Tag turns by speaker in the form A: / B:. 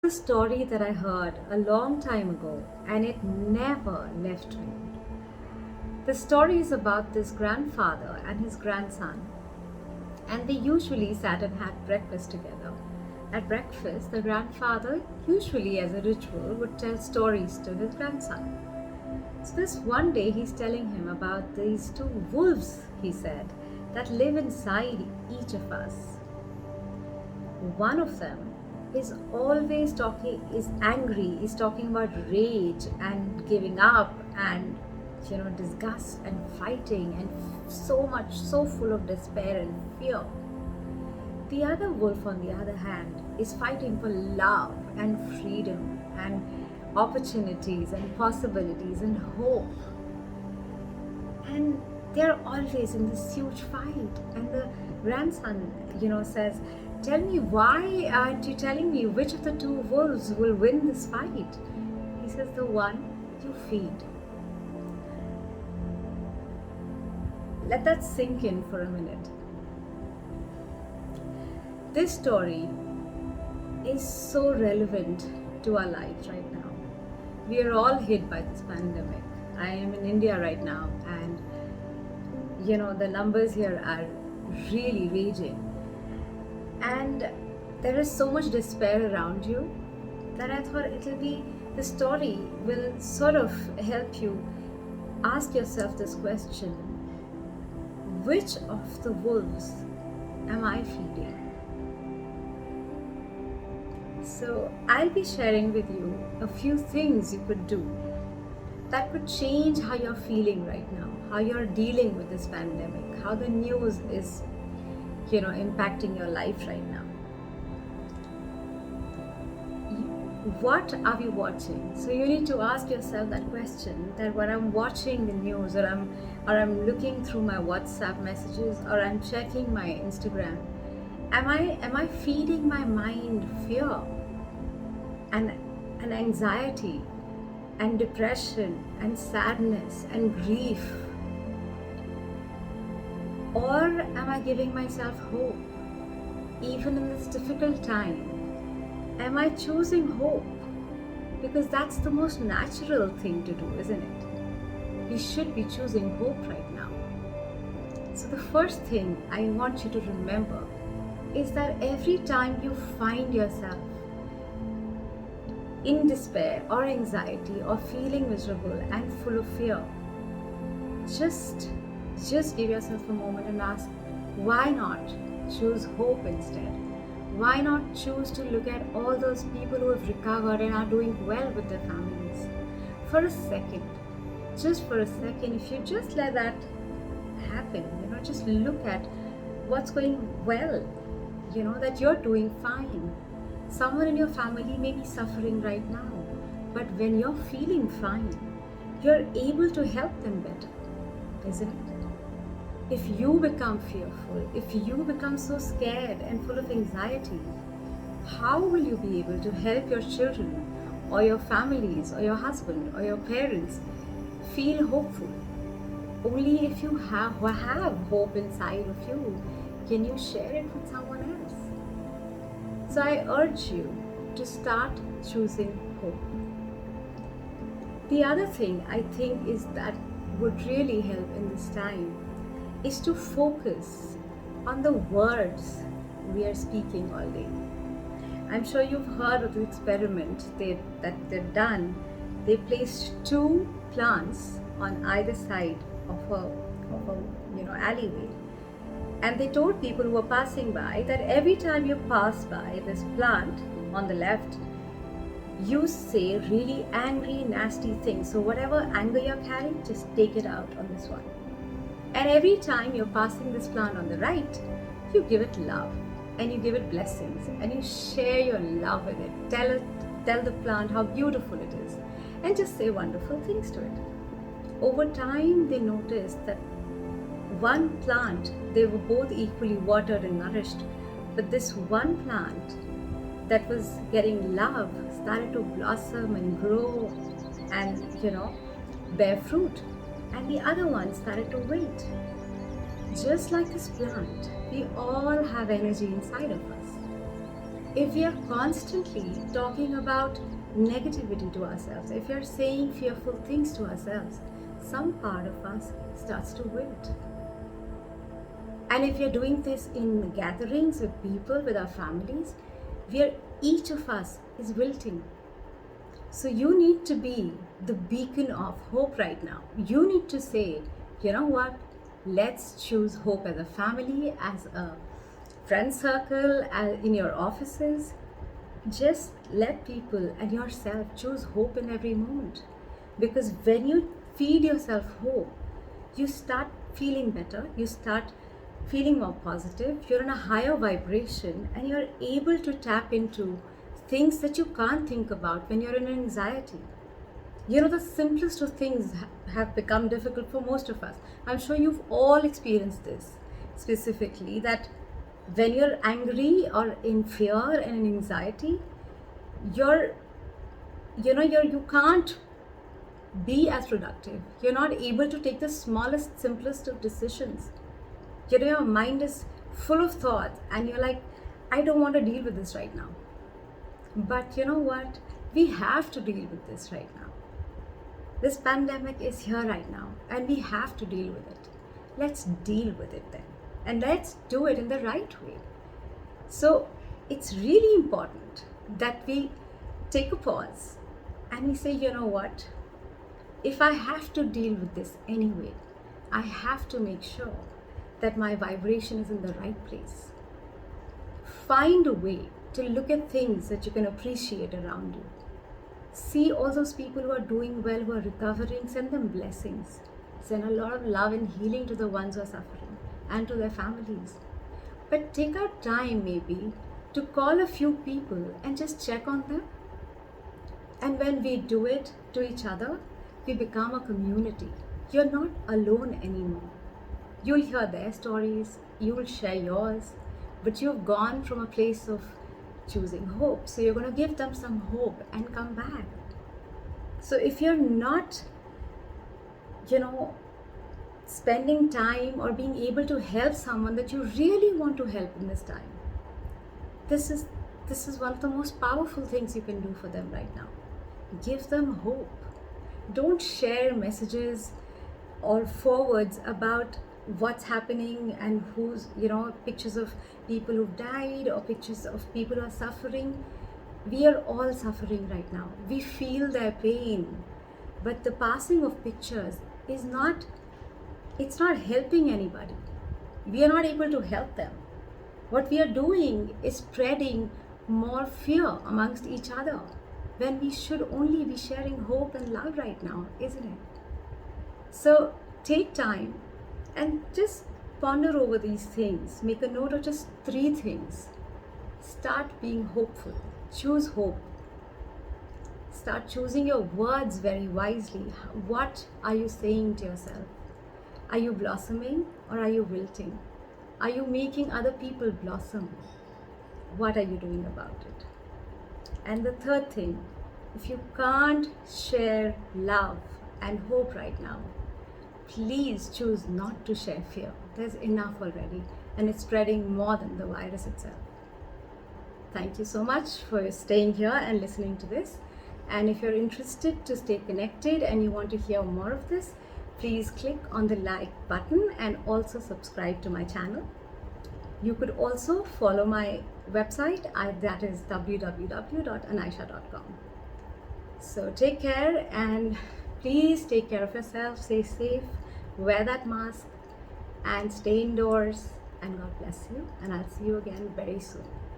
A: Story that I heard a long time ago and it never left me. The story is about this grandfather and his grandson, and they usually sat and had breakfast together. At breakfast, the grandfather, usually as a ritual, would tell stories to his grandson. So, this one day, he's telling him about these two wolves, he said, that live inside each of us. One of them is always talking, is angry, is talking about rage and giving up and disgust and fighting and so much, so full of despair and fear. The other wolf, on the other hand, is fighting for love and freedom and opportunities and possibilities and hope. And they're always in this huge fight. And the grandson, says, "Tell me, why aren't you telling me which of the two wolves will win this fight?" He says, "The one you feed." Let that sink in for a minute. This story is so relevant to our lives right now. We are all hit by this pandemic. I am in India right now, and the numbers here are really raging. And there is so much despair around you that I thought the story will sort of help you ask yourself this question: which of the wolves am I feeding? So I'll be sharing with you a few things you could do that could change how you're feeling right now, how you're dealing with this pandemic, how the news is, impacting your life right now. What are we watching? So you need to ask yourself that question, that when I'm watching the news or I'm looking through my WhatsApp messages or I'm checking my Instagram, am I feeding my mind fear and anxiety and depression and sadness and grief? Or am I giving myself hope even in this difficult time? Am I choosing hope? Because that's the most natural thing to do, isn't it? We should be choosing hope right now. So the first thing I want you to remember is that every time you find yourself in despair or anxiety or feeling miserable and full of fear, just give yourself a moment and ask, why not choose hope instead? Why not choose to look at all those people who have recovered and are doing well with their families? For a second, just for a second, if you just let that happen, just look at what's going well, that you're doing fine. Someone in your family may be suffering right now, but when you're feeling fine, you're able to help them better, isn't it? If you become fearful, if you become so scared and full of anxiety, how will you be able to help your children or your families or your husband or your parents feel hopeful? Only if you have hope inside of you can you share it with someone else. So I urge you to start choosing hope. The other thing I think is that would really help in this time is to focus on the words we are speaking all day. I'm sure you've heard of the experiment that they've done. They placed two plants on either side of a alleyway, and they told people who were passing by that every time you pass by this plant on the left, you say really angry, nasty things. So whatever anger you're carrying, just take it out on this one. And every time you're passing this plant on the right, you give it love and you give it blessings and you share your love with it. Tell the plant how beautiful it is and just say wonderful things to it. Over time, they noticed that one plant, they were both equally watered and nourished, but this one plant that was getting love started to blossom and grow and, bear fruit. And the other one started to wait. Just like this plant, we all have energy inside of us. if we are constantly talking about negativity to ourselves, if we are saying fearful things to ourselves, some part of us starts to wilt. And if we are doing this in gatherings with people, with our families, where each of us is wilting. So you need to be the beacon of hope right now. You need to say, you know what? Let's choose hope as a family, as a friend circle, in your offices. Just let people and yourself choose hope in every moment. Because when you feed yourself hope, you start feeling better, you start feeling more positive, you're in a higher vibration, and you're able to tap into things that you can't think about when you're in anxiety. You know, the simplest of things have become difficult for most of us. I'm sure you've all experienced this specifically, that when you're angry or in fear and in anxiety, you're you can't be as productive. You're not able to take the smallest, simplest of decisions. You know, your mind is full of thoughts, and you're like, I don't want to deal with this right now. But you know what? We have to deal with this right now. This pandemic is here right now, and we have to deal with it. Let's deal with it then. And let's do it in the right way. So it's really important that we take a pause and we say, you know what? If I have to deal with this anyway, I have to make sure that my vibration is in the right place. Find a way to look at things that you can appreciate around you. See all those people who are doing well, who are recovering, send them blessings. Send a lot of love and healing to the ones who are suffering and to their families. But take out time maybe to call a few people and just check on them. And when we do it to each other, we become a community. You're not alone anymore. You'll hear their stories, you'll share yours, but you've gone from a place of choosing hope. So you're going to give them some hope and come back. So if you're not, spending time or being able to help someone that you really want to help in this time, this is one of the most powerful things you can do for them right now. Give them hope. Don't share messages or forwards about what's happening and who's, pictures of people who've died or pictures of people who are suffering. We are all suffering right now. We feel their pain. But the passing of pictures it's not helping anybody. We are not able to help them. What we are doing is spreading more fear amongst each other, when we should only be sharing hope and love right now, isn't it? So take time and just ponder over these things. Make a note of just 3 things. Start being hopeful. Choose hope. Start choosing your words very wisely. What are you saying to yourself? Are you blossoming or are you wilting? Are you making other people blossom? What are you doing about it? And the 3rd thing, if you can't share love and hope right now, please choose not to share fear. There's enough already, and it's spreading more than the virus itself. Thank you so much for staying here and listening to this. And if you're interested to stay connected and you want to hear more of this, please click on the like button and also subscribe to my channel. You could also follow my website, that is www.anaisha.com. So take care, and please take care of yourself, stay safe, wear that mask, and stay indoors. And God bless you, and I'll see you again very soon.